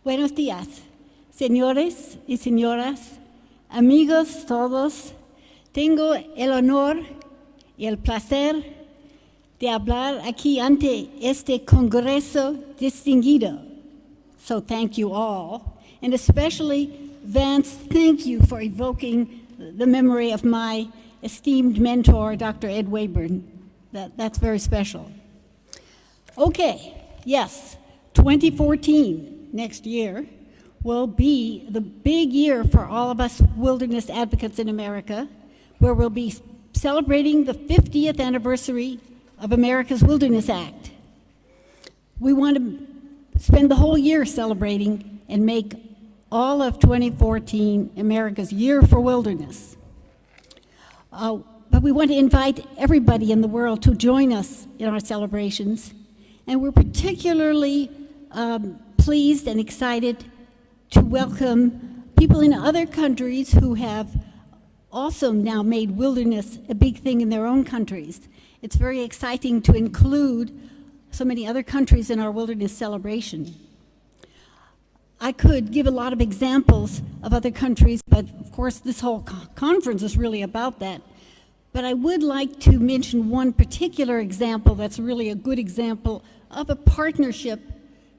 Buenos días, señores y señoras, amigos todos. Tengo el honor y el placer de hablar aquí ante este congreso distinguido. So thank you all, and especially Vance, thank you for evoking the memory of my esteemed mentor, Dr. Ed Wayburn. That's very special. Okay, yes, 2014, next year, will be the big year for all of us wilderness advocates in America, where we'll be celebrating the 50th anniversary of America's Wilderness Act. We want to spend the whole year celebrating and make all of 2014 America's Year for Wilderness. But we want to invite everybody in the world to join us in our celebrations, and we're particularly pleased and excited to welcome people in other countries who have also now made wilderness a big thing in their own countries. It's very exciting to include so many other countries in our wilderness celebration. I could give a lot of examples of other countries, but of course this whole conference is really about that. But I would like to mention one particular example that's really a good example of a partnership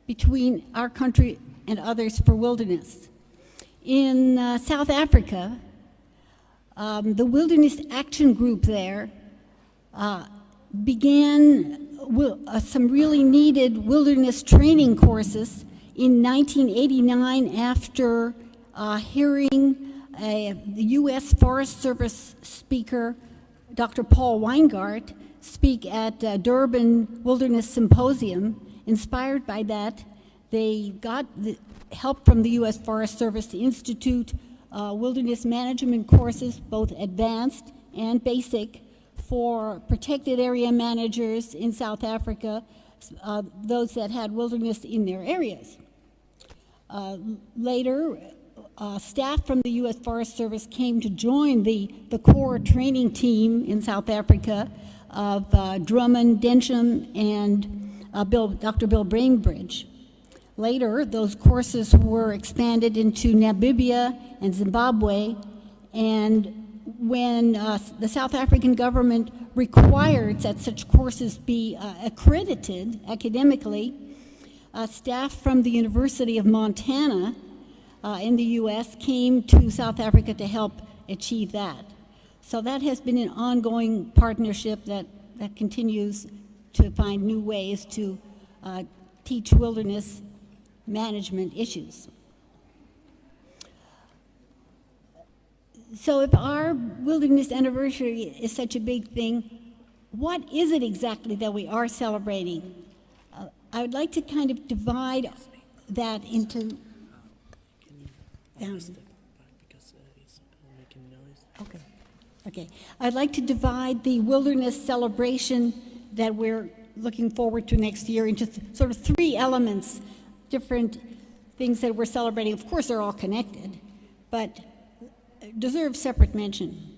between our country and others for wilderness. In South Africa, the Wilderness Action Group there began some really needed wilderness training courses in 1989 after hearing the U.S. Forest Service speaker, Dr. Paul Weingart, speak at Durban Wilderness Symposium. Inspired by that, they got the help from the U.S. Forest Service to institute wilderness management courses, both advanced and basic, for protected area managers in South Africa, those that had wilderness in their areas. Later, staff from the U.S. Forest Service came to join the core training team in South Africa of Drummond Densham and Dr. Bill Bainbridge. Later, those courses were expanded into Namibia and Zimbabwe, and when the South African government required that such courses be accredited academically, staff from the University of Montana in the U.S. came to South Africa to help achieve that. So that has been an ongoing partnership that continues to find new ways to teach wilderness management issues. So if our wilderness anniversary is such a big thing, what is it exactly that we are celebrating? I would like to kind of divide that into... Okay. I'd like to divide the wilderness celebration that we're looking forward to next year into sort of three elements, different things that we're celebrating. Of course, they're all connected, but deserve separate mention.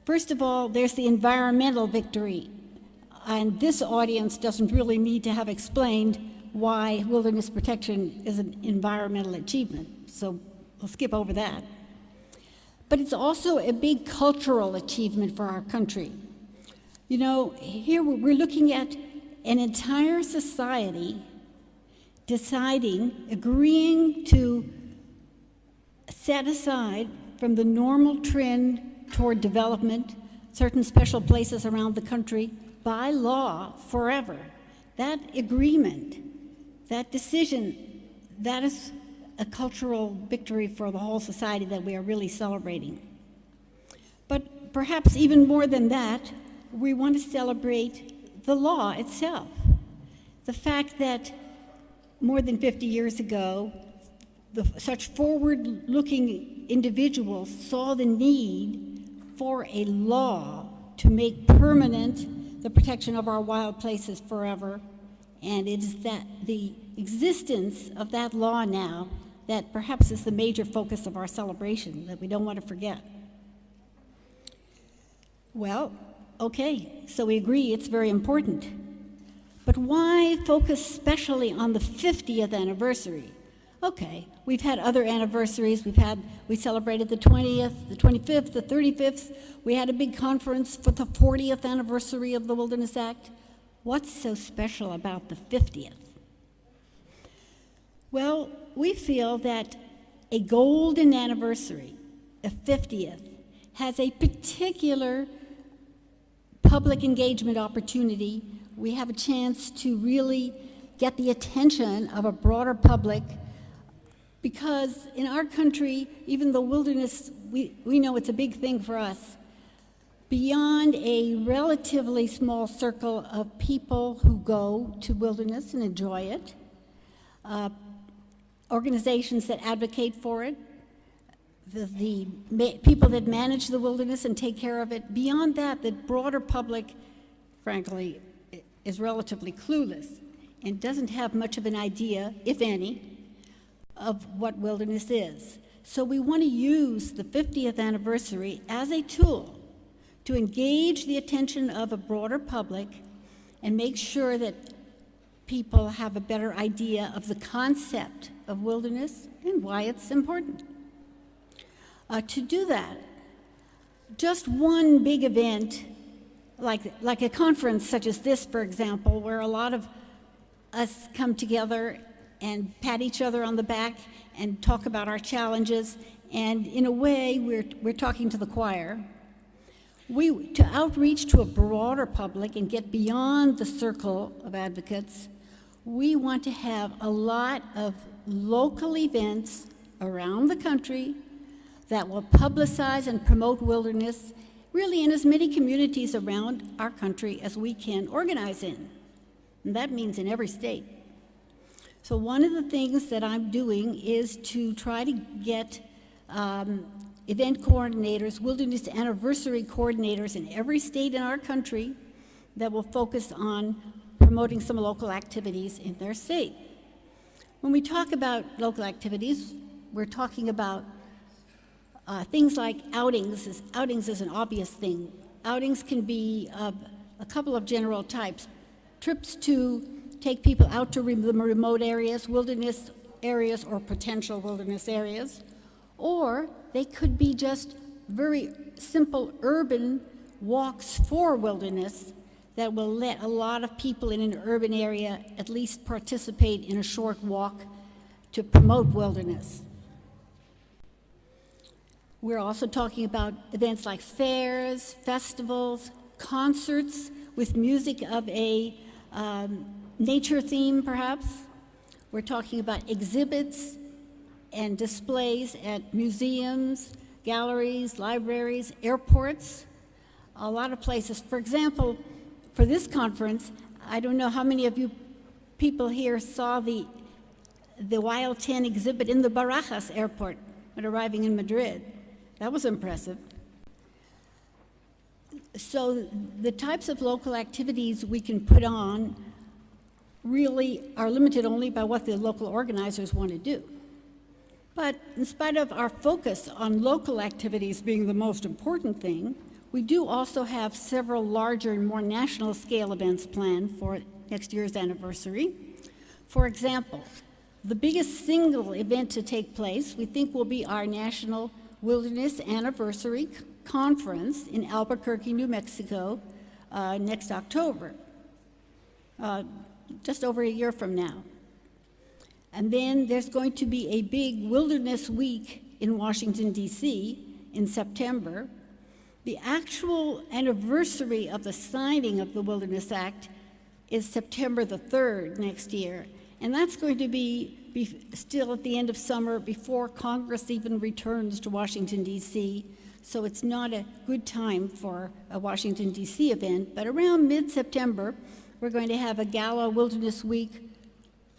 First of all, there's the environmental victory, and this audience doesn't really need to have explained why wilderness protection is an environmental achievement, so we'll skip over that. But it's also a big cultural achievement for our country. You know, here we're looking at an entire society agreeing to set aside from the normal trend toward development certain special places around the country by law forever. That agreement, that decision, that is a cultural victory for the whole society that we are really celebrating. But perhaps even more than that, we want to celebrate the law itself. The fact that more than 50 years ago, such forward-looking individuals saw the need for a law to make permanent the protection of our wild places forever, and it is that the existence of that law now that perhaps is the major focus of our celebration that we don't want to forget. Well, okay, so we agree it's very important. But why focus specially on the 50th anniversary? Okay, we've had other anniversaries. We celebrated the 20th, the 25th, the 35th. We had a big conference for the 40th anniversary of the Wilderness Act. What's so special about the 50th? Well, we feel that a golden anniversary, a 50th, has a particular public engagement opportunity. We have a chance to really get the attention of a broader public, because in our country, even though wilderness, we know it's a big thing for us, beyond a relatively small circle of people who go to wilderness and enjoy it, organizations that advocate for it, the people that manage the wilderness and take care of it, beyond that, the broader public, frankly, is relatively clueless and doesn't have much of an idea, if any, of what wilderness is. So we want to use the 50th anniversary as a tool to engage the attention of a broader public and make sure that people have a better idea of the concept of wilderness and why it's important. To do that, just one big event, like a conference such as this, for example, where a lot of us come together and pat each other on the back and talk about our challenges, and in a way, we're talking to the choir. To outreach to a broader public and get beyond the circle of advocates, we want to have a lot of local events around the country that will publicize and promote wilderness, really in as many communities around our country as we can organize in. And that means in every state. So one of the things that I'm doing is to try to get event coordinators, wilderness anniversary coordinators in every state in our country that will focus on promoting some local activities in their state. When we talk about local activities, we're talking about things like outings. Outings is an obvious thing. Outings can be a couple of general types. Trips to take people out to the remote areas, wilderness areas, or potential wilderness areas. Or they could be just very simple urban walks for wilderness that will let a lot of people in an urban area at least participate in a short walk to promote wilderness. We're also talking about events like fairs, festivals, concerts with music of a nature theme, perhaps. We're talking about exhibits and displays at museums, galleries, libraries, airports, a lot of places. For example, for this conference, I don't know how many of you people here saw the WILD10 exhibit in the Barajas airport when arriving in Madrid. That was impressive. So the types of local activities we can put on really are limited only by what the local organizers want to do. But in spite of our focus on local activities being the most important thing, we do also have several larger and more national scale events planned for next year's anniversary. For example, the biggest single event to take place, we think, will be our National Wilderness Anniversary Conference in Albuquerque, New Mexico, next October, just over a year from now. And then there's going to be a big Wilderness Week in Washington, D.C. in September. The actual anniversary of the signing of the Wilderness Act is September the 3rd next year, and that's going to be still at the end of summer before Congress even returns to Washington, D.C., so it's not a good time for a Washington, D.C. event, but around mid-September, we're going to have a gala Wilderness Week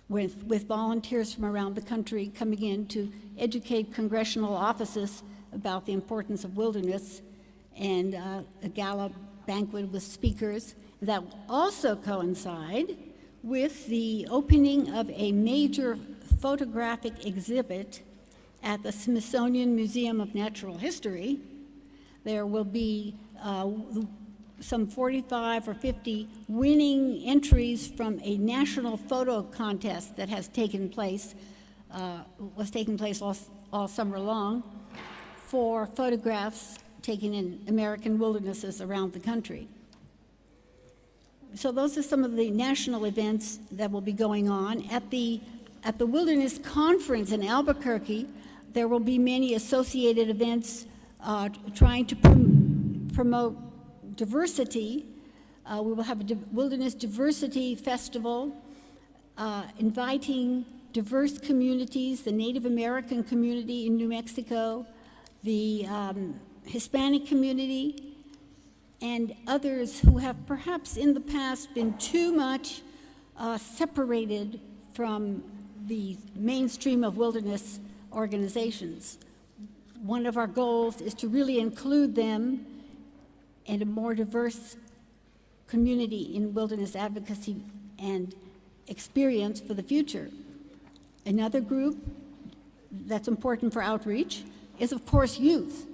with volunteers from around the country coming in to educate congressional offices about the importance of wilderness, and a gala banquet with speakers. That will also coincide with the opening of a major photographic exhibit at the Smithsonian Museum of Natural History. There will be some 45 or 50 winning entries from a national photo contest that has taken place was taking place all summer long for photographs taken in American wildernesses around the country. So those are some of the national events that will be going on. At the Wilderness Conference in Albuquerque, there will be many associated events trying to promote diversity. We will have a Wilderness Diversity Festival, inviting diverse communities, the Native American community in New Mexico, the Hispanic community, and others who have perhaps in the past been too much separated from the mainstream of wilderness organizations. One of our goals is to really include them in a more diverse community in wilderness advocacy and experience for the future. Another group that's important for outreach is, of course, youth.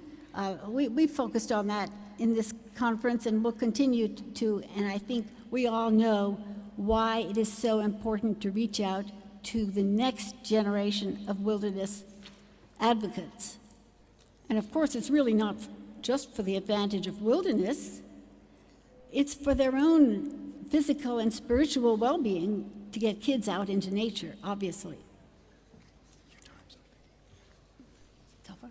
We focused on that in this conference and will continue to, and I think we all know why it is so important to reach out to the next generation of wilderness advocates. And of course, it's really not just for the advantage of wilderness, it's for their own physical and spiritual well-being to get kids out into nature, obviously. It's over?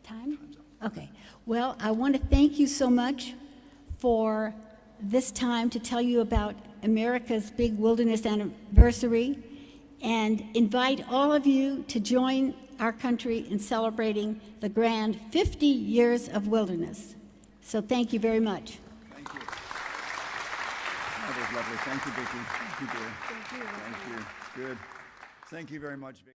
Time? Okay. Well, I want to thank you so much for this time to tell you about America's big wilderness anniversary and invite all of you to join our country in celebrating the grand 50 years of wilderness. So thank you very much. Thank you. That was lovely. Thank you, Vicky. Thank you, dear. Thank you. Good. Thank you very much, Vicky.